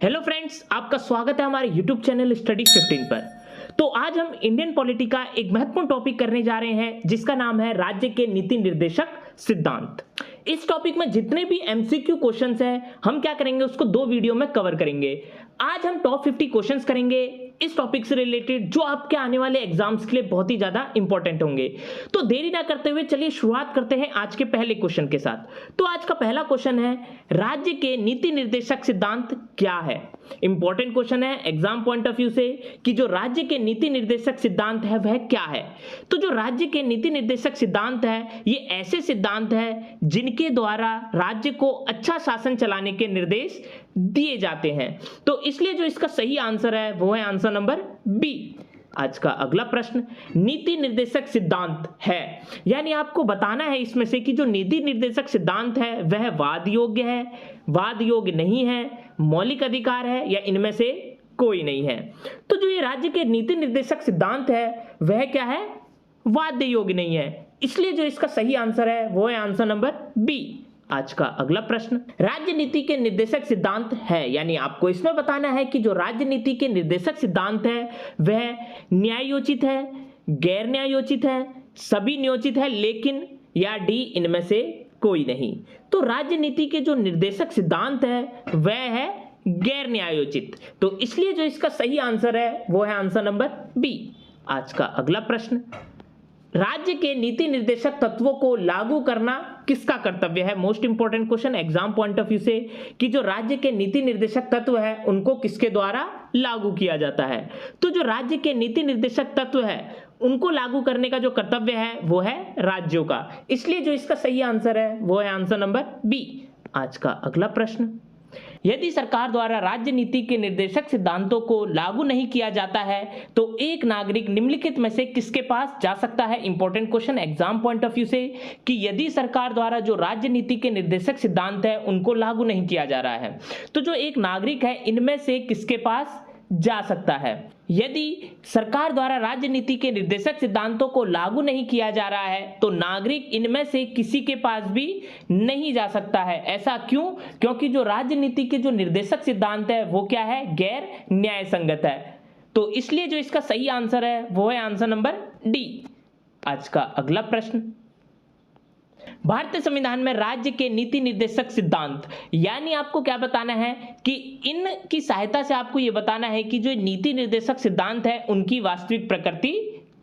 Hello friends, आपका स्वागत है हमारे यूट्यूब चैनल स्टडी 15 पर। तो आज हम इंडियन पॉलिटी का एक महत्वपूर्ण टॉपिक करने जा रहे हैं जिसका नाम है राज्य के नीति निर्देशक सिद्धांत। इस टॉपिक में जितने भी एमसीक्यू क्वेश्चंस हैं हम क्या करेंगे उसको दो वीडियो में कवर करेंगे। आज हम टॉप 50 क्वेश्चंस करेंगे इस टॉपिक से रिलेटेड जो आपके आने वाले एग्जाम्स के लिए बहुत ही ज्यादा इंपॉर्टेंट होंगे। तो देरी ना करते हुए चलिए शुरुआत करते हैं आज के पहले क्वेश्चन के साथ। तो आज का पहला क्वेश्चन है, राज्य के नीति निर्देशक सिद्धांत क्या है। इंपॉर्टेंट क्वेश्चन है एग्जाम पॉइंट ऑफ व्यू से कि जो राज्य के नीति निर्देशक सिद्धांत है वह क्या है। तो जो राज्य के नीति निर्देशक सिद्धांत है ये ऐसे सिद्धांत है जिनके द्वारा राज्य को अच्छा शासन चलाने के निर्देश दिए जाते हैं। तो इसलिए जो इसका सही आंसर है वो है आंसर नंबर बी। आज का अगला प्रश्न, नीति निर्देशक सिद्धांत है यानी आपको बताना है इसमें से कि जो नीति निर्देशक सिद्धांत है वह वाद योग्य है, वाद योग्य नहीं है, मौलिक अधिकार है या इनमें से कोई नहीं है। तो जो ये राज्य के नीति निर्देशक सिद्धांत है वह क्या है, वाद योग्य नहीं है। इसलिए जो इसका सही आंसर है वो है आंसर नंबर बी। आज का अगला प्रश्न, राज्य नीति के निर्देशक सिद्धांत है यानी आपको इसमें बताना है कि जो राज्य नीति के निर्देशक सिद्धांत है वह न्यायोचित है, गैर न्यायोचित है, सभी नियोजित है लेकिन या डी इनमें से कोई नहीं। तो राज्य नीति के जो निर्देशक सिद्धांत है वह है गैर न्यायोचित। तो इसलिए जो इसका सही आंसर है वो है आंसर नंबर बी। आज का अगला प्रश्न, राज्य के नीति निर्देशक तत्वों को लागू करना किसका कर्तव्य है। Most important question exam point of view से कि जो राज्य के नीति निर्देशक तत्व है उनको किसके द्वारा लागू किया जाता है। तो जो राज्य के नीति निर्देशक तत्व है उनको लागू करने का जो कर्तव्य है वो है राज्यों का। इसलिए जो इसका सही आंसर है वो है आंसर नंबर बी। आज का अगला प्रश्न, यदि सरकार द्वारा राज्य नीति के निर्देशक सिद्धांतों को लागू नहीं किया जाता है तो एक नागरिक निम्नलिखित में से किसके पास जा सकता है। Important question exam point of view से कि यदि सरकार द्वारा जो राज्य नीति के निर्देशक सिद्धांत है उनको लागू नहीं किया जा रहा है तो जो एक नागरिक है इनमें से किसके पास जा सकता है। यदि सरकार द्वारा राज्य नीति के निर्देशक सिद्धांतों को लागू नहीं किया जा रहा है तो नागरिक इनमें से किसी के पास भी नहीं जा सकता है। ऐसा क्यों? क्योंकि जो राज्य नीति के जो निर्देशक सिद्धांत है वो क्या है, गैर न्याय संगत है। तो इसलिए जो इसका सही आंसर है वो है आंसर नंबर डी। आज का अगला प्रश्न, भारतीय संविधान में राज्य के नीति निर्देशक सिद्धांत यानी आपको क्या बताना है कि इनकी सहायता से आपको यह बताना है कि जो नीति निर्देशक सिद्धांत है उनकी वास्तविक प्रकृति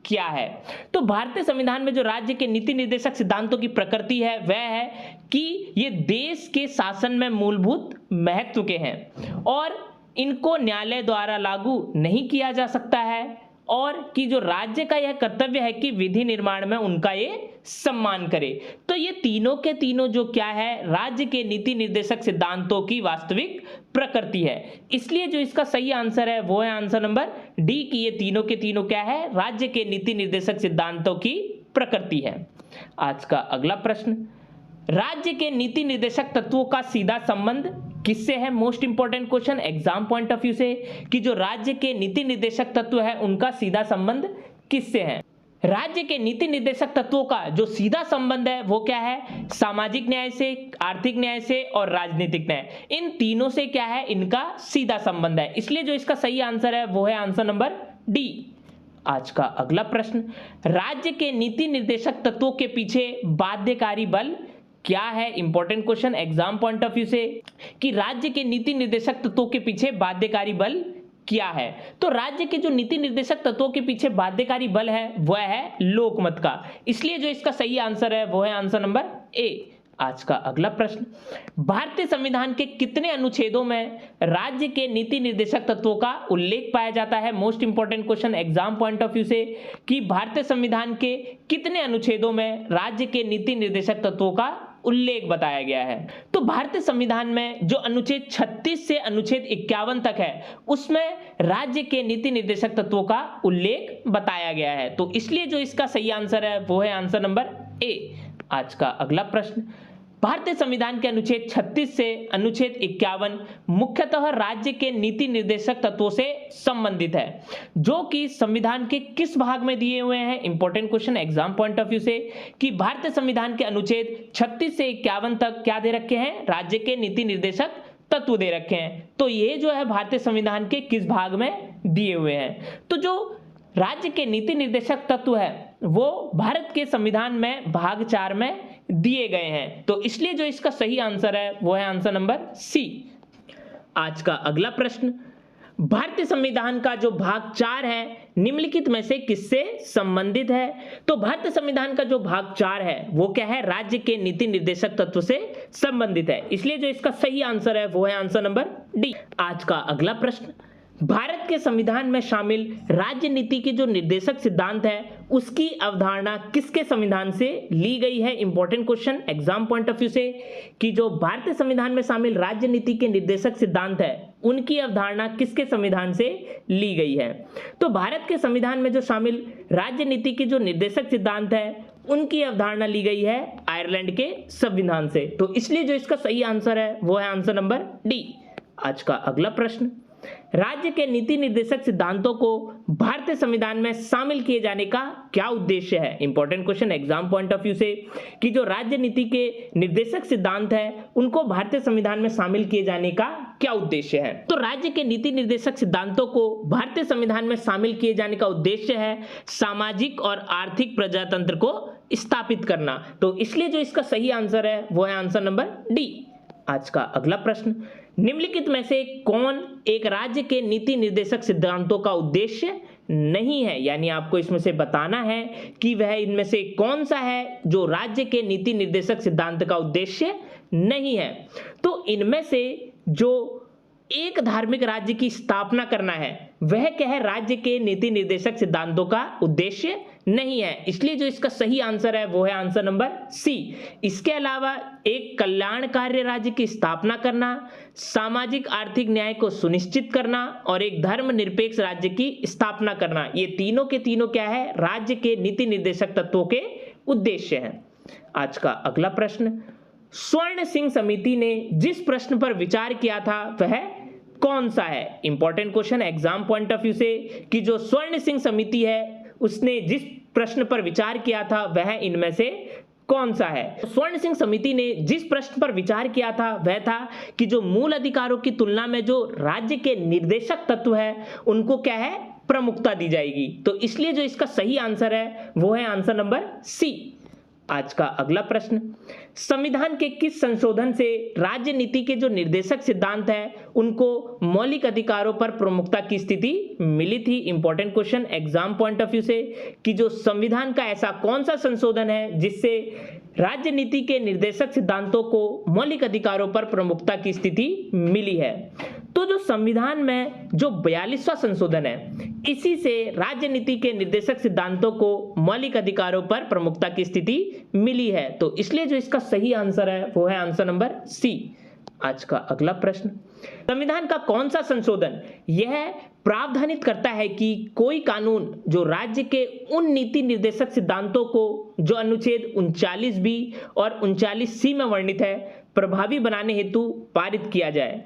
क्या है। तो भारतीय संविधान में जो राज्य के नीति निर्देशक सिद्धांतों की प्रकृति है वह है कि ये देश के शासन में मूलभूत महत्व के हैं और इनको न्यायालय द्वारा लागू नहीं किया जा सकता है और कि जो राज्य का यह कर्तव्य है कि विधि निर्माण में उनका ये सम्मान करे। तो ये तीनों के तीनों जो क्या है, राज्य के नीति निर्देशक सिद्धांतों की वास्तविक प्रकृति है। इसलिए जो इसका सही आंसर है वो है आंसर नंबर डी कि ये तीनों के तीनों क्या है, राज्य के नीति निर्देशक सिद्धांतों की प्रकृति है। आज का अगला प्रश्न, राज्य के नीति निर्देशक तत्वों का सीधा संबंध किससे है। Most important question exam point of view से कि जो राज्य के नीति निर्देशक तत्व है उनका सीधा संबंध किससे है। राज्य के नीति निर्देशक तत्वों का जो सीधा संबंध है वो क्या है, सामाजिक न्याय से, आर्थिक न्याय से और राजनीतिक न्याय, इन तीनों से क्या है, इनका सीधा संबंध है। इसलिए जो इसका सही आंसर है वो है आंसर नंबर डी। आज का अगला प्रश्न, राज्य के नीति निर्देशक तत्वों के पीछे बाध्यकारी बल क्या है। Important question exam point of view से कि राज्य के नीति निर्देशक तत्वों के पीछे बाध्यकारी बल क्या है। तो राज्य के जो नीति निर्देशक तत्वों के पीछे बाध्यकारी बल है वह है लोकमत का। इसलिए जो इसका सही आंसर है वो है आंसर नंबर ए। आज का अगला प्रश्न, भारतीय संविधान के कितने अनुच्छेदों में राज्य के नीति निर्देशक तत्वों का उल्लेख पाया जाता है। Most important question exam point of view से कि भारतीय संविधान के कितने अनुच्छेदों में राज्य के नीति निर्देशक तत्वों का उल्लेख बताया गया है। तो भारतीय संविधान में जो अनुच्छेद 36 से अनुच्छेद 51 तक है उसमें राज्य के नीति निर्देशक तत्वों का उल्लेख बताया गया है। तो इसलिए जो इसका सही आंसर है वो है आंसर नंबर ए। आज का अगला प्रश्न, भारतीय संविधान के अनुच्छेद 36 से अनुच्छेद 51 मुख्यतः राज्य के नीति निर्देशक तत्वों से संबंधित है जो कि संविधान के किस भाग में दिए हुए हैं। Important question exam point of view से कि भारतीय संविधान के अनुच्छेद 36 से 51 तक क्या दे रखे हैं, राज्य के नीति निर्देशक तत्व दे रखे हैं। तो ये जो है भारतीय संविधान के किस भाग में दिए हुए हैं? तो जो राज्य के नीति निर्देशक तत्व है वो भारत के संविधान में भाग 4 में दिए गए हैं। तो इसलिए जो इसका सही आंसर है वो है आंसर नंबर सी। आज का अगला प्रश्न, भारतीय संविधान का जो भाग 4 है निम्नलिखित में से किससे संबंधित है? तो भारतीय संविधान का जो भाग 4 है वो क्या है? राज्य के नीति निर्देशक तत्व से संबंधित है। इसलिए जो इसका सही आंसर है वो है आंसर नंबर डी। आज का अगला प्रश्न, भारत के संविधान में शामिल राज्य नीति के जो निर्देशक सिद्धांत है उसकी अवधारणा किसके संविधान से ली गई है? Important question exam point of view से, कि जो भारतीय संविधान में शामिल राज्य नीति के निर्देशक सिद्धांत है उनकी अवधारणा किसके संविधान से ली गई है? तो भारत के संविधान में जो शामिल राज्य नीति के जो निर्देशक सिद्धांत है उनकी अवधारणा ली गई है आयरलैंड के संविधान से। तो इसलिए जो इसका सही आंसर है वो है आंसर नंबर डी। आज का अगला प्रश्न, राज्य के नीति निर्देशक सिद्धांतों को भारतीय संविधान में शामिल किए जाने का क्या उद्देश्य है? Important question exam point of view से, कि जो राज्य नीति के निर्देशक सिद्धांत है उनको भारतीय संविधान में शामिल किए जाने का क्या उद्देश्य है? तो राज्य के नीति निर्देशक सिद्धांतों को भारतीय संविधान में शामिल किए जाने का उद्देश्य है सामाजिक और आर्थिक प्रजातंत्र को स्थापित करना। तो इसलिए जो इसका सही आंसर है वो है आंसर नंबर डी। आज का अगला प्रश्न, निम्नलिखित में से कौन एक राज्य के नीति निर्देशक सिद्धांतों का उद्देश्य नहीं है? यानी आपको इसमें से बताना है कि वह इनमें से कौन सा है जो राज्य के नीति निर्देशक सिद्धांत का उद्देश्य नहीं है। तो इनमें से जो एक धार्मिक राज्य की स्थापना करना है वह क्या है? राज्य के नीति निर्देशक सिद्धांतों का उद्देश्य नहीं है। इसलिए जो इसका सही आंसर है वो है आंसर नंबर सी। इसके अलावा एक कल्याणकारी राज्य की स्थापना करना, सामाजिक आर्थिक न्याय को सुनिश्चित करना और एक धर्मनिरपेक्ष राज्य की स्थापना करना, ये तीनों के तीनों क्या है? राज्य के नीति निर्देशक तत्वों के उद्देश्य हैं। आज का अगला प्रश्न, स्वर्ण सिंह समिति ने जिस प्रश्न पर विचार किया था वह कौन सा है? Important question exam point of view से, कि जो स्वर्ण सिंह समिति है उसने जिस प्रश्न पर विचार किया था वह इनमें से कौन सा है? स्वर्ण सिंह समिति ने जिस प्रश्न पर विचार किया था वह था कि जो मूल अधिकारों की तुलना में जो राज्य के निर्देशक तत्व है उनको क्या है? प्रमुखता दी जाएगी। तो इसलिए जो इसका सही आंसर है वो है आंसर नंबर सी। आज का अगला प्रश्न, संविधान के किस संशोधन से राज्य नीति के जो निर्देशक सिद्धांत है उनको मौलिक अधिकारों पर प्रमुखता की स्थिति मिली थी? Important question exam point of view से, कि जो संविधान का ऐसा कौन सा संशोधन है जिससे राज्य नीति के निर्देशक सिद्धांतों को मौलिक अधिकारों पर प्रमुखता की स्थिति मिली है? तो जो संविधान में जो 42वां संशोधन है इसी से राज्य नीति के निर्देशक सिद्धांतों को मौलिक अधिकारों पर प्रमुखता की स्थिति मिली है। तो इसलिए जो इसका सही आंसर है वो है आंसर नंबर सी। आज का अगला प्रश्न, संविधान का कौन सा संशोधन यह प्रावधानित करता है कि कोई कानून जो राज्य के उन नीति निर्देशक सिद्धांतों को जो अनुच्छेद 39B और 39C में वर्णित है प्रभावी बनाने हेतु पारित किया जाए?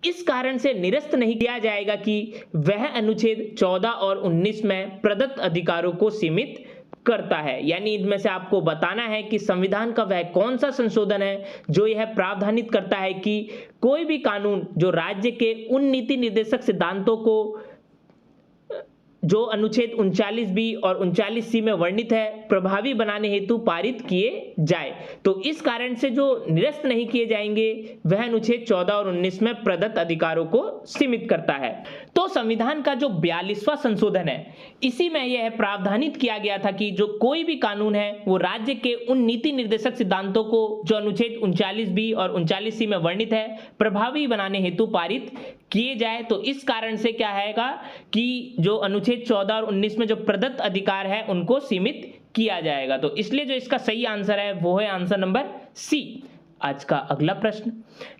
इस कारण से निरस्त नहीं किया जाएगा कि वह अनुच्छेद 14 और 19 में प्रदत्त अधिकारों को सीमित करता है। यानी इनमें से आपको बताना है कि संविधान का वह कौन सा संशोधन है जो यह प्रावधानित करता है कि कोई भी कानून जो राज्य के उन नीति निर्देशक सिद्धांतों को जो अनुच्छेद 39B और 39C में वर्णित है प्रभावी बनाने हेतु पारित किए जाए। तो इस कारण से जो निरस्त नहीं किए जाएंगे वह अनुच्छेद 14 और 19 में प्रदत्त अधिकारों को सीमित करता है। तो संविधान का जो 42वां संशोधन है इसी में यह प्रावधानित किया गया था कि जो कोई भी कानून है वो राज्य के उन नीति निर्देशक सिद्धांतों को जो अनुच्छेद 39B और 39C में वर्णित है प्रभावी बनाने हेतु पारित किए जाए। तो इस कारण से क्या आएगा कि जो अनुच्छेद 14 और 19 में जो प्रदत्त अधिकार है उनको सीमित किया जाएगा। तो इसलिए जो इसका सही आंसर है वो है आंसर नंबर सी। आज का अगला प्रश्न,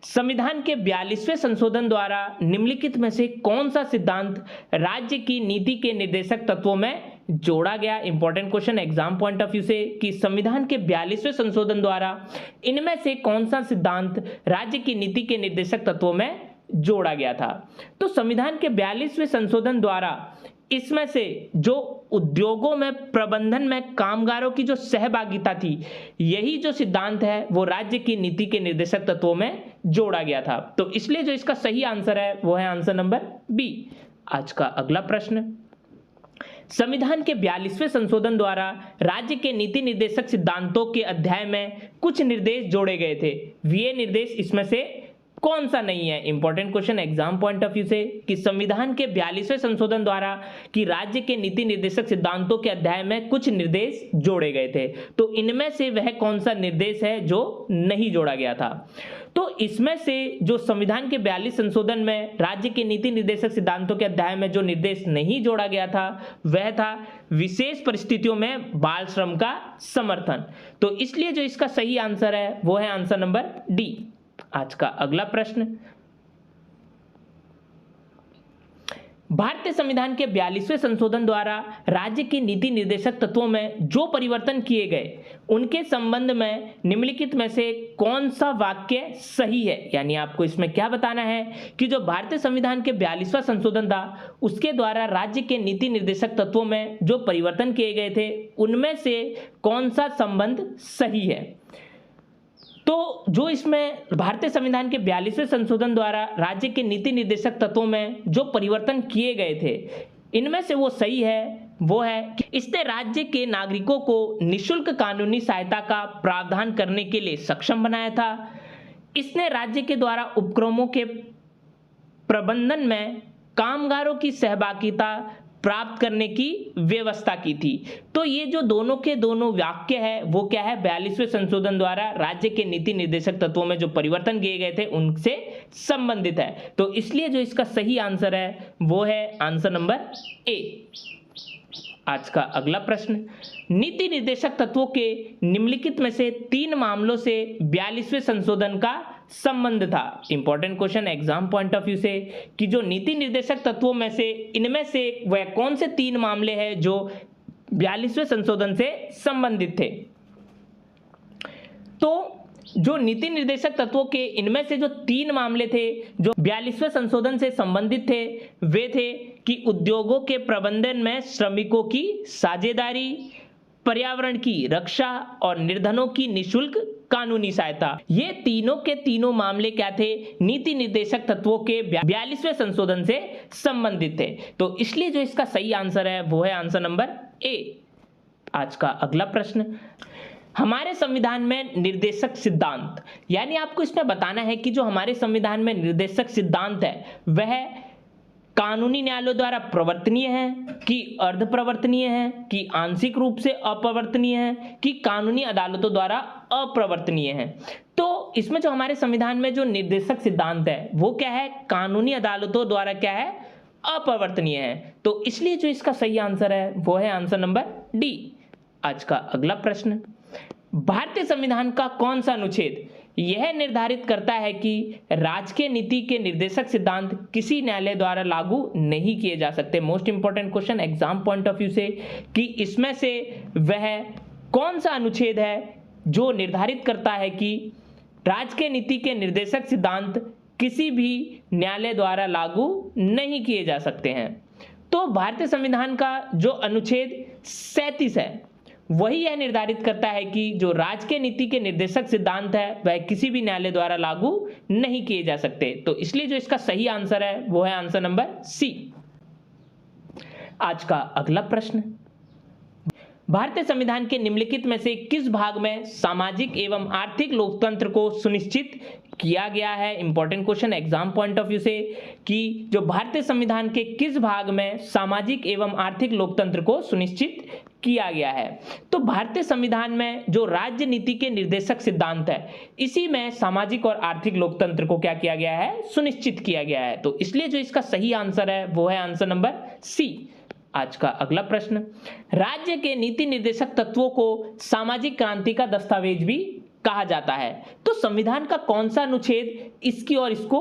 संविधान के 42वें संशोधन द्वारा निम्नलिखित में से कौन सा सिद्धांत राज्य की नीति के निर्देशक तत्वों में जोड़ा गया? Important question exam point of view से, कि संविधान के 42वें संशोधन द्वारा इनमें से कौन सा सिद्धांत राज्य की नीति के निर्देशक तत्वों में जोड़ा गया था? तो संविधान के 42वें संशोधन द्वारा इसमें से जो उद्योगों में प्रबंधन में कामगारों की जो सहभागिता थी, यही जो सिद्धांत है वो राज्य की नीति के निर्देशक तत्वों में जोड़ा गया था। तो इसलिए जो इसका सही आंसर है वो है आंसर नंबर बी। आज का अगला प्रश्न, संविधान के 42वें संशोधन द्वारा राज्य के नीति निर्देशक सिद्धांतों के अध्याय में कुछ निर्देश जोड़े गए थे। ये निर्देश इसमें से कौन सा नहीं है? Important question exam point of view से, कि संविधान के 42वें संशोधन द्वारा कि राज्य के नीति निर्देशक सिद्धांतों के अध्याय में कुछ निर्देश जोड़े गए थे, तो इनमें से वह कौन सा निर्देश है जो नहीं जोड़ा गया था? तो इसमें से जो संविधान के 42 संशोधन में राज्य के नीति निर्देशक सिद्धांतों के अध्याय में जो निर्देश नहीं जोड़ा गया था वह था विशेष परिस्थितियों में बाल श्रम का समर्थन। तो इसलिए जो इसका सही आंसर है वो है आंसर नंबर डी। आज का अगला प्रश्न, भारतीय संविधान के 42वें संशोधन द्वारा राज्य के नीति निर्देशक तत्वों में जो परिवर्तन किए गए उनके संबंध में निम्नलिखित में से कौन सा वाक्य सही है? यानी आपको इसमें क्या बताना है कि जो भारतीय संविधान के 42वां संशोधन था उसके द्वारा राज्य के नीति निर्देशक तत्वों में जो परिवर्तन किए गए थे उनमें से कौन सा संबंध सही है। तो जो इसमें भारतीय संविधान के 42वें संशोधन द्वारा राज्य के नीति निर्देशक तत्वों में जो परिवर्तन किए गए थे इनमें से वो सही है वो है कि इसने राज्य के नागरिकों को निःशुल्क कानूनी सहायता का प्रावधान करने के लिए सक्षम बनाया था। इसने राज्य के द्वारा उपक्रमों के प्रबंधन में कामगारों की सहभागिता प्राप्त करने की व्यवस्था की थी। तो ये जो दोनों के दोनों वाक्य है वो क्या है? 42वें संशोधन द्वारा राज्य के नीति निर्देशक तत्वों में जो परिवर्तन किए गए थे उनसे संबंधित है। तो इसलिए जो इसका सही आंसर है वो है आंसर नंबर ए। आज का अगला प्रश्न, नीति निर्देशक तत्वों के निम्नलिखित में से 3 मामलों से 42वें संशोधन का संबंध था। Important question exam point of view से, कि जो नीति निर्देशक तत्वों में से इनमें से वह कौन से 3 मामले हैं जो 42वें संशोधन से संबंधित थे। तो जो नीति निर्देशक तत्वों के इनमें से जो 3 मामले थे जो 42वें संशोधन से संबंधित थे वे थे कि उद्योगों के प्रबंधन में श्रमिकों की साझेदारी, पर्यावरण की रक्षा और निर्धनों की निःशुल्क कानूनी सहायता। ये तीनों के तीनों मामले क्या थे? नीति निर्देशक तत्वों के 42वें संशोधन से संबंधित थे। तो इसलिए जो इसका सही आंसर है वो है आंसर नंबर ए। आज का अगला प्रश्न, हमारे संविधान में निर्देशक सिद्धांत, यानी आपको इसमें बताना है कि जो हमारे संविधान में निर्देशक सिद्धांत है वह कानूनी न्यायालयों द्वारा प्रवर्तनीय है कि अर्ध प्रवर्तनीय है, कि आंशिक रूप से अप्रवर्तनीय है, कि कानूनी अदालतों द्वारा अप्रवर्तनीय है। तो इसमें जो हमारे संविधान में जो निर्देशक सिद्धांत है वो क्या है? कानूनी अदालतों द्वारा क्या है? अप्रवर्तनीय है। तो इसलिए जो इसका सही आंसर है वो है आंसर नंबर डी। आज का अगला प्रश्न, भारतीय संविधान का कौन सा अनुच्छेद यह निर्धारित करता है कि राजकीय नीति के निर्देशक सिद्धांत किसी न्यायालय द्वारा लागू नहीं किए जा सकते? Most important question exam point of view से, कि इसमें से वह कौन सा अनुच्छेद है जो निर्धारित करता है कि राजकीय नीति के निर्देशक सिद्धांत किसी भी न्यायालय द्वारा लागू नहीं किए जा सकते हैं। तो भारतीय संविधान का जो अनुच्छेद 37 है वही यह निर्धारित करता है कि जो राजकीय नीति के निर्देशक सिद्धांत है वह किसी भी न्यायालय द्वारा लागू नहीं किए जा सकते। तो इसलिए जो इसका सही आंसर है वो है आंसर नंबर सी। आज का अगला प्रश्न, भारतीय संविधान के निम्नलिखित में से किस भाग में सामाजिक एवं आर्थिक लोकतंत्र को सुनिश्चित किया गया है? Important question exam point of view से, कि जो भारतीय संविधान के किस भाग में सामाजिक एवं आर्थिक लोकतंत्र को सुनिश्चित किया गया है? तो भारतीय संविधान में जो राज्य नीति के निर्देशक सिद्धांत है इसी में सामाजिक और आर्थिक लोकतंत्र को क्या किया गया है? सुनिश्चित किया गया है। तो इसलिए जो इसका सही आंसर है वो है आंसर नंबर सी। आज का अगला प्रश्न, राज्य के नीति निर्देशक तत्वों को सामाजिक क्रांति का दस्तावेज भी कहा जाता है। तो संविधान का कौन सा अनुच्छेद इसकी और इसको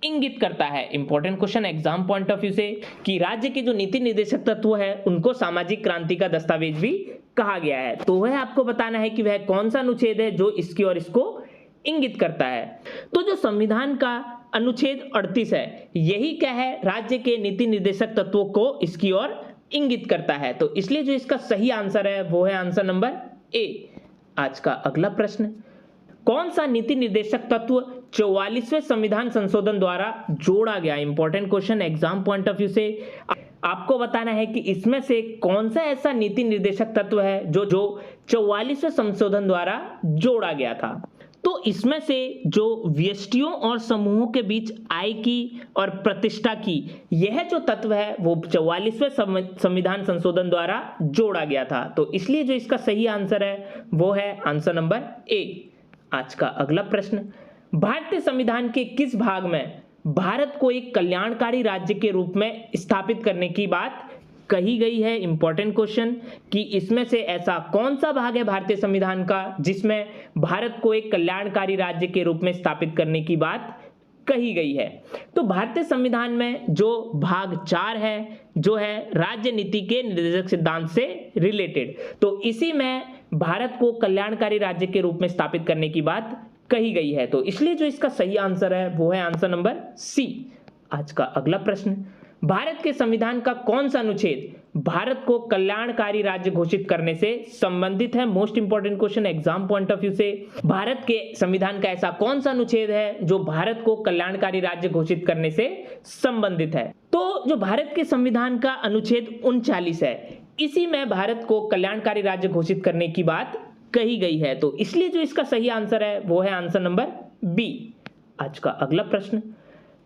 इंगित करता है? Important question exam point of view से, कि राज्य के जो नीति निर्देशक तत्व है उनको सामाजिक क्रांति का दस्तावेज भी कहा गया है। तो वह आपको बताना है कि वह कौन सा अनुच्छेद है जो इसकी और इसको इंगित करता है। तो जो संविधान का अनुच्छेद 38 है यही क्या है? राज्य के नीति निर्देशक तत्वों को इसकी ओर इंगित करता है। तो इसलिए जो इसका सही आंसर है वो है आंसर नंबर ए। आज का अगला प्रश्न, कौन सा नीति निर्देशक तत्व 44वें संविधान संशोधन द्वारा जोड़ा गया? Important question exam point of view से आपको बताना है कि इसमें से कौन सा ऐसा नीति निर्देशक तत्व है जो 44वें संशोधन द्वारा जोड़ा गया था। तो इसमें से जो व्यष्टियों और समूहों के बीच आय की और प्रतिष्ठा की, यह जो तत्व है वो 44वें संविधान संशोधन द्वारा जोड़ा गया था। तो इसलिए जो इसका सही आंसर है वो है आंसर नंबर ए। आज का अगला प्रश्न, भारतीय संविधान के किस भाग में भारत को एक कल्याणकारी राज्य के रूप में स्थापित करने की बात कही गई है? इंपॉर्टेंट क्वेश्चन कि इसमें से ऐसा कौन सा भाग है भारतीय संविधान का जिसमें भारत को एक कल्याणकारी राज्य के रूप में स्थापित करने की बात कही गई है? तो भारतीय संविधान में जो भाग 4 है जो है राज्य नीति के निर्देशक सिद्धांत से रिलेटेड, तो इसी में भारत को कल्याणकारी राज्य के रूप में स्थापित करने की बात कही गई है। तो इसलिए जो इसका सही आंसर है वो है आंसर नंबर सी। आज का अगला प्रश्न, भारत के संविधान का कौन सा अनुच्छेद भारत को कल्याणकारी राज्य घोषित करने से संबंधित है? Most important question exam point of view से, भारत के संविधान का ऐसा कौन सा अनुच्छेद है जो भारत को कल्याणकारी राज्य घोषित करने से संबंधित है? तो जो भारत के संविधान का अनुच्छेद 39 है, इसी में भारत को कल्याणकारी राज्य घोषित करने की बात कही गई है। तो इसलिए जो इसका सही आंसर है वो है आंसर नंबर बी। आज का अगला प्रश्न,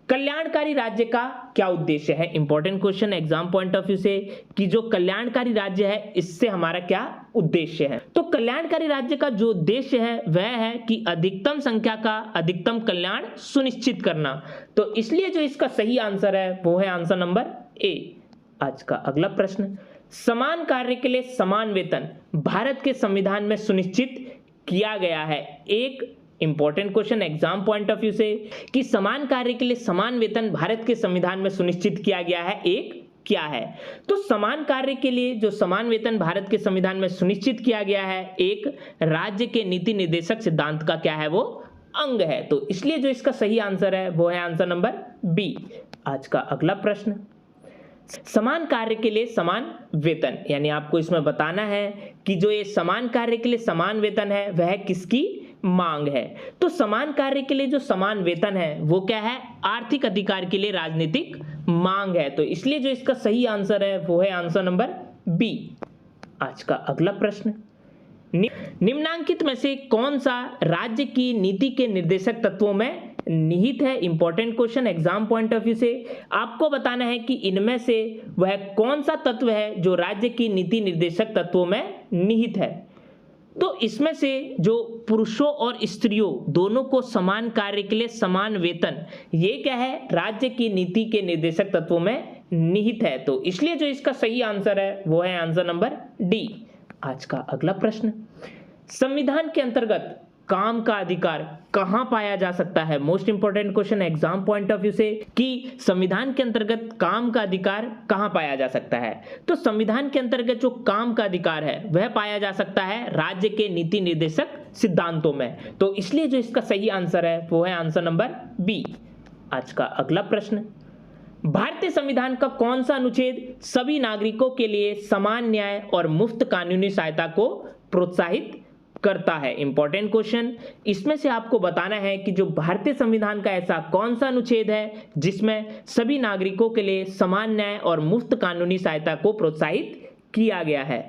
कल्याणकारी राज्य का क्या उद्देश्य है? Important question exam point of view से कि जो कल्याणकारी राज्य है इससे हमारा क्या उद्देश्य है? तो कल्याणकारी राज्य का जो उद्देश्य है वह है कि अधिकतम संख्या का अधिकतम कल्याण सुनिश्चित करना। तो इसलिए जो इसका सही आंसर है वो है आंसर नंबर ए। आज का अगला प्रश्न, समान कार्य के लिए समान वेतन भारत के संविधान में सुनिश्चित किया गया है। एक important question exam point of view से कि समान कार्य के लिए समान वेतन भारत के संविधान में सुनिश्चित किया गया है, एक क्या है? तो समान कार्य के लिए जो समान वेतन भारत के संविधान में सुनिश्चित किया गया है, एक राज्य के नीति निर्देशक सिद्धांत का क्या है वो अंग है। तो इसलिए जो इसका सही आंसर है वो है आंसर नंबर बी। आज का अगला प्रश्न, समान कार्य के लिए समान वेतन, यानी आपको इसमें बताना है कि जो ये समान कार्य के लिए समान वेतन है वह किसकी मांग है? तो समान कार्य के लिए जो समान वेतन है वो क्या है? आर्थिक अधिकार के लिए राजनीतिक मांग है। तो इसलिए जो इसका सही आंसर है वो है आंसर नंबर बी। आज का अगला प्रश्न, निम्नांकित में से कौन सा राज्य की नीति के निर्देशक तत्वों में निहित है? Important question exam point of view से आपको बताना है कि इनमें से वह कौन सा तत्व है जो राज्य की नीति निर्देशक तत्वों में निहित है। तो इसमें से जो पुरुषों और स्त्रियों दोनों को समान कार्य के लिए समान वेतन, ये क्या है? राज्य की नीति के निर्देशक तत्वों में निहित है। तो इसलिए जो इसका सही आंसर है वो है आंसर नंबर डी। आज का अगला प्रश्न, संविधान के अंतर्गत काम का अधिकार कहां पाया जा सकता है? Most important question exam point of view से कि संविधान के अंतर्गत काम का अधिकार कहां पाया जा सकता है? तो संविधान के अंतर्गत जो काम का अधिकार है वह पाया जा सकता है राज्य के नीति निर्देशक सिद्धांतों में। तो इसलिए जो इसका सही आंसर है वो है आंसर नंबर बी। आज का अगला प्रश्न, भारतीय संविधान का कौन सा अनुच्छेद सभी नागरिकों के लिए समान न्याय और मुफ्त कानूनी सहायता को प्रोत्साहित करता है? इंपॉर्टेंट क्वेश्चन, इसमें से आपको बताना है कि जो भारतीय संविधान का ऐसा कौन सा अनुच्छेद है जिसमें सभी नागरिकों के लिए समान न्याय और मुफ्त कानूनी सहायता को प्रोत्साहित किया गया है।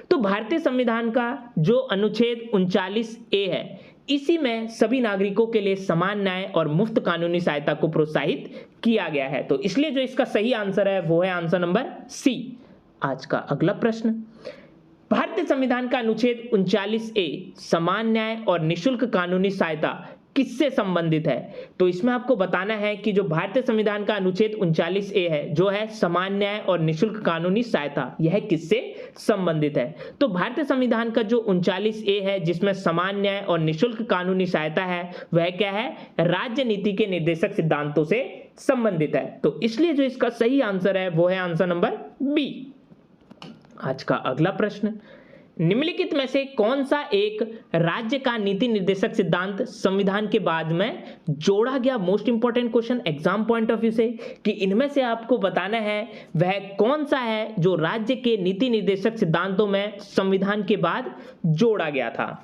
तो भारतीय संविधान का जो अनुच्छेद 39A है, इसी में सभी नागरिकों के लिए समान न्याय और मुफ्त कानूनी सहायता को प्रोत्साहित किया गया है। तो इसलिए जो इसका सही आंसर है वो है आंसर नंबर सी। आज का अगला प्रश्न, भारतीय संविधान का अनुच्छेद 39A समान न्याय और निशुल्क कानूनी सहायता किससे संबंधित है? तो इसमें आपको बताना है कि जो भारतीय संविधान का अनुच्छेद 39A है जो है समान न्याय और निशुल्क कानूनी सहायता, यह किससे संबंधित है? तो भारतीय संविधान का जो 39A है जिसमें समान न्याय और निशुल्क कानूनी सहायता है वह क्या है? राज्य नीति के निर्देशक सिद्धांतों से संबंधित है। तो इसलिए जो इसका सही आंसर है वो है आंसर नंबर बी। आज का अगला प्रश्न, निम्नलिखित में से कौन सा एक राज्य का नीति निर्देशक सिद्धांत संविधान के बाद में जोड़ा गया? Most important question exam point of view से, कि इनमें से आपको बताना है वह कौन सा है जो राज्य के नीति निर्देशक सिद्धांतों में संविधान के बाद जोड़ा गया था।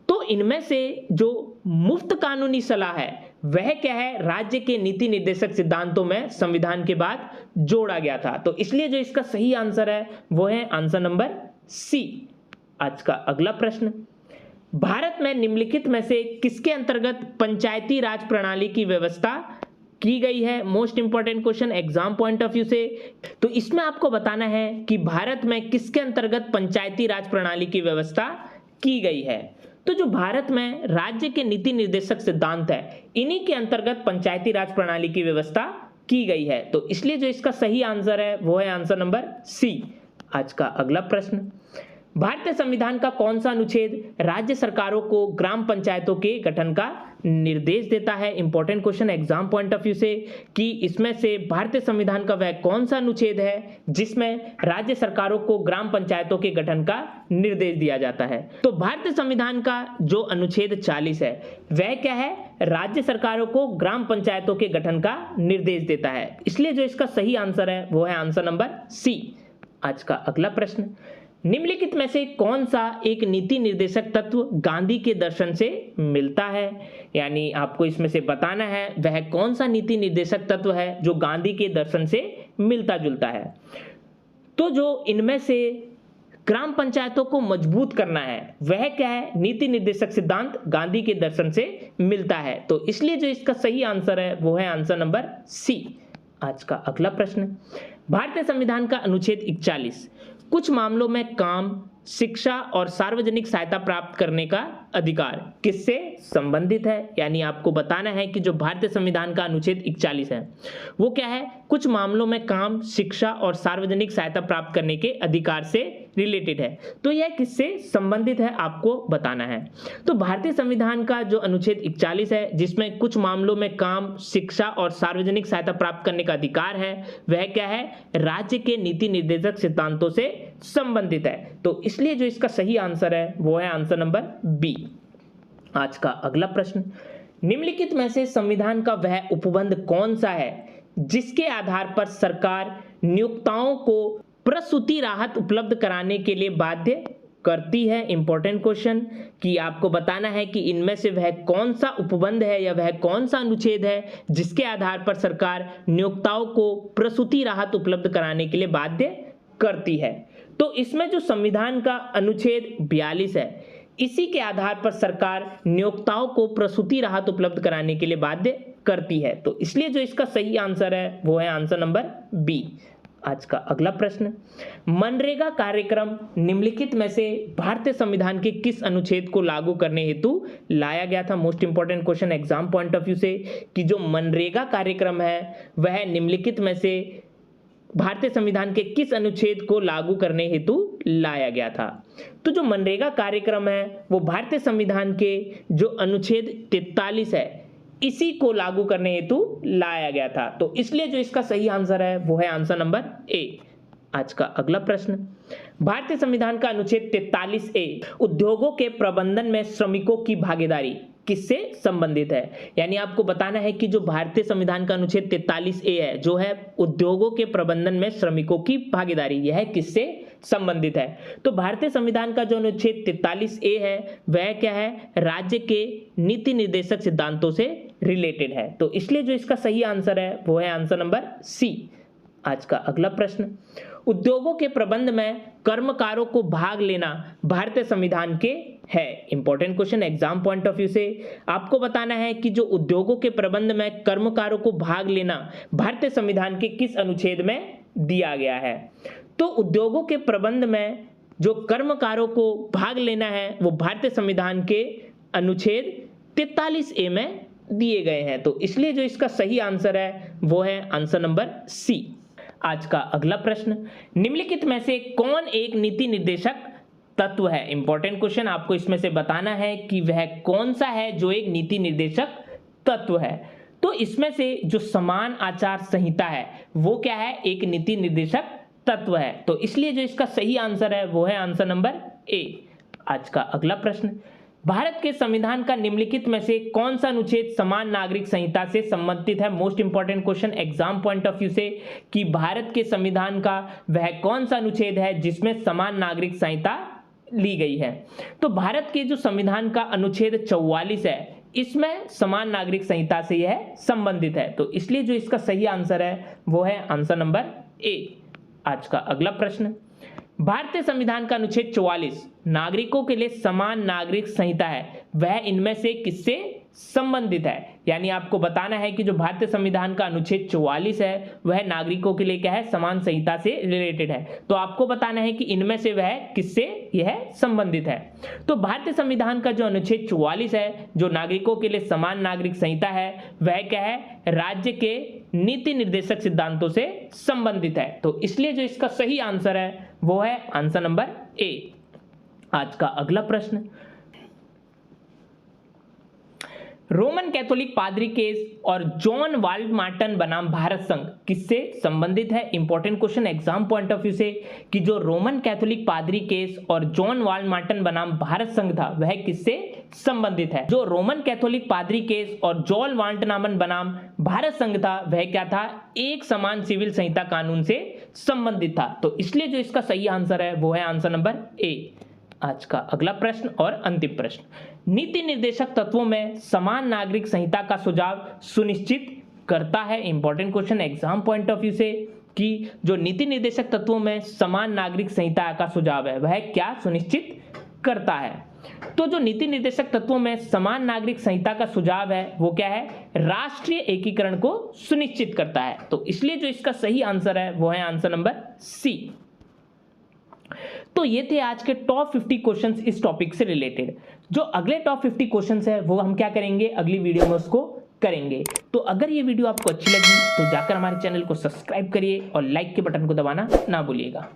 तो इनमें से जो मुफ्त कानूनी सलाह है वह क्या है? राज्य के नीति निर्देशक सिद्धांतों में संविधान के बाद जोड़ा गया था। तो इसलिए जो इसका सही आंसर है वो है आंसर नंबर सी। आज का अगला प्रश्न, भारत में निम्नलिखित में से किसके अंतर्गत पंचायती राज प्रणाली की व्यवस्था की गई है? Most important question exam point of view से। तो इसमें आपको बताना है कि भारत में किसके अंतर्गत पंचायती राज प्रणाली की व्यवस्था की गई है। तो जो भारत में राज्य के नीति निर्देशक सिद्धांत है इन्हीं के अंतर्गत पंचायती राज प्रणाली की व्यवस्था की गई है। तो इसलिए जो इसका सही आंसर है वो है आंसर नंबर सी। आज का अगला प्रश्न, भारतीय संविधान का कौन सा अनुच्छेद राज्य सरकारों को ग्राम पंचायतों के गठन का निर्देश देता है? Important question exam point of view से, कि इसमें से भारतीय संविधान का वह कौन सा अनुच्छेद है जिसमें राज्य सरकारों को ग्राम पंचायतों के गठन का निर्देश दिया जाता है? तो भारतीय संविधान का जो अनुच्छेद 40 है वह क्या है? राज्य सरकारों को ग्राम पंचायतों के गठन का निर्देश देता है। इसलिए जो इसका सही आंसर है वो है आंसर नंबर सी। आज का अगला प्रश्न, निम्नलिखित में से कौन सा एक नीति निर्देशक तत्व गांधी के दर्शन से मिलता है? यानी आपको इसमें से बताना है वह कौन सा नीति निर्देशक तत्व है जो गांधी के दर्शन से मिलता जुलता है। तो जो इनमें से ग्राम पंचायतों को मजबूत करना है वह क्या है? नीति निर्देशक सिद्धांत गांधी के दर्शन से मिलता है। तो इसलिए जो इसका सही आंसर है वो है आंसर नंबर सी। आज का अगला प्रश्न, भारतीय संविधान का अनुच्छेद 41 कुछ मामलों में काम, शिक्षा और सार्वजनिक सहायता प्राप्त करने का अधिकार किससे संबंधित है? यानी आपको बताना है कि जो भारतीय संविधान का अनुच्छेद 41 है वो क्या है? कुछ मामलों में काम, शिक्षा और सार्वजनिक सहायता प्राप्त करने के अधिकार से रिलेटेड है। तो यह किससे संबंधित है आपको बताना है। तो भारतीय संविधान का जो अनुच्छेद 41 है जिसमें कुछ मामलों में काम, शिक्षा और सार्वजनिक सहायता प्राप्त करने का अधिकार है वह क्या है? राज्य के नीति निर्देशक सिद्धांतों से संबंधित है। तो इसलिए जो इसका सही आंसर है वो है आंसर नंबर बी। आज का अगला प्रश्न, निम्नलिखित में से संविधान का वह उपबंध कौन सा है जिसके आधार पर सरकार नियोक्ताओं को प्रसूति राहत उपलब्ध कराने के लिए बाध्य करती है? इंपॉर्टेंट क्वेश्चन, कि आपको बताना है कि इनमें से वह कौन सा उपबंध है या वह कौन सा अनुच्छेद है जिसके आधार पर सरकार नियोक्ताओं को प्रसूति राहत उपलब्ध कराने के लिए बाध्य करती है। तो इसमें जो संविधान का अनुच्छेद 42 है इसी के आधार पर सरकार नियोक्ताओं को प्रसूति राहत उपलब्ध कराने के लिए बाध्य करती है। तो इसलिए जो इसका सही आंसर है वो है आंसर नंबर बी। आज का अगला प्रश्न, मनरेगा कार्यक्रम निम्नलिखित में से भारतीय संविधान के किस अनुच्छेद को लागू करने हेतु लाया गया था? Most important question exam point of view से, कि जो मनरेगा कार्यक्रम है वह निम्नलिखित में से भारतीय संविधान के किस अनुच्छेद को लागू करने हेतु लाया गया था? तो जो मनरेगा कार्यक्रम है वो भारतीय संविधान के जो अनुच्छेद 43 है इसी को लागू करने हेतु लाया गया था। तो इसलिए जो इसका सही आंसर है वो है आंसर नंबर ए। आज का अगला प्रश्न, भारतीय संविधान का अनुच्छेद 43A उद्योगों के प्रबंधन में श्रमिकों की भागीदारी किससे संबंधित है? यानी आपको बताना है कि जो भारतीय संविधान का अनुच्छेद 43A है जो है उद्योगों के प्रबंधन में श्रमिकों की भागीदारी, यह किससे संबंधित है? तो भारतीय संविधान का जो अनुच्छेद 43A है वह क्या है? राज्य के नीति निर्देशक सिद्धांतों से रिलेटेड है। तो इसलिए जो इसका सही आंसर है वो है आंसर नंबर सी। आज का अगला प्रश्न, उद्योगों के प्रबंध में कर्मकारों को भाग लेना भारतीय संविधान के है। Important question exam point of view से, आपको बताना है कि जो उद्योगों के प्रबंध में कर्मकारों को भाग लेना भारतीय संविधान के किस अनुच्छेद में दिया गया है? तो उद्योगों के प्रबंध में जो कर्मकारों को भाग लेना है वो भारतीय संविधान के अनुच्छेद 43A में दिए गए हैं। तो इसलिए जो इसका सही आंसर है वो है आंसर नंबर सी। आज का अगला प्रश्न, निम्नलिखित में से कौन एक नीति निर्देशक तत्व है? इंपॉर्टेंट क्वेश्चन, आपको इसमें से बताना है कि वह कौन सा है जो एक नीति निर्देशक तत्व है। तो इसमें से जो समान आचार संहिता है वो क्या है? एक नीति निर्देशक तत्व है। तो इसलिए जो इसका सही आंसर है वो है आंसर नंबर ए। आज का अगला प्रश्न, भारत के संविधान का निम्नलिखित में से कौन सा अनुच्छेद समान नागरिक संहिता से संबंधित है? Most important question exam point of view से कि भारत के संविधान का वह कौन सा अनुच्छेद है जिसमें समान नागरिक संहिता ली गई है। तो भारत के जो संविधान का अनुच्छेद 44 है, इसमें समान नागरिक संहिता से यह संबंधित है। तो इसलिए जो इसका सही आंसर है वो है आंसर नंबर ए। आज का अगला प्रश्न, भारतीय संविधान का अनुच्छेद 44 नागरिकों के लिए समान नागरिक संहिता है, वह इनमें से किससे संबंधित है? यानी आपको बताना है कि जो भारतीय संविधान का अनुच्छेद 44 है वह नागरिकों के लिए क्या है, समान संहिता से रिलेटेड है। तो आपको बताना है कि इनमें से वह किससे यह संबंधित है। तो भारतीय संविधान का जो अनुच्छेद 44 है जो नागरिकों के लिए समान नागरिक संहिता है, वह क्या है, राज्य के नीति निर्देशक सिद्धांतों से संबंधित है। तो इसलिए जो इसका सही आंसर है वो है आंसर नंबर ए। आज का अगला प्रश्न, रोमन कैथोलिक पादरी केस और जॉन वाल्डमार्टन बनाम भारत संघ किससे संबंधित है? Important question exam point of view से कि जो रोमन कैथोलिक पादरी केस और जॉन वाल्डमार्टन बनाम भारत संघ था वह किससे संबंधित है? जो रोमन कैथोलिक पादरी केस और जॉन वाल्डमार्टन बनाम भारत संघ था वह क्या था, एक समान सिविल संहिता कानून से संबंधित था। तो इसलिए जो इसका सही आंसर है वो है आंसर नंबर ए। आज का अगला प्रश्न और अंतिम प्रश्न, नीति निर्देशक तत्वों में समान नागरिक संहिता का सुझाव सुनिश्चित करता है? Important question exam point of view से कि जो नीति निर्देशक तत्वों में समान नागरिक संहिता का सुझाव है वह क्या सुनिश्चित करता है? तो जो नीति निर्देशक तत्वों में समान नागरिक संहिता का सुझाव है वो क्या है, राष्ट्रीय एकीकरण को सुनिश्चित करता है। तो इसलिए जो इसका सही आंसर है वो है आंसर नंबर सी। तो ये थे आज के टॉप 50 क्वेश्चंस इस टॉपिक से रिलेटेड। जो अगले टॉप 50 क्वेश्चंस है वो हम क्या करेंगे, अगली वीडियो में उसको करेंगे। तो अगर ये वीडियो आपको अच्छी लगी तो जाकर हमारे चैनल को सब्सक्राइब करिए और लाइक के बटन को दबाना ना भूलिएगा।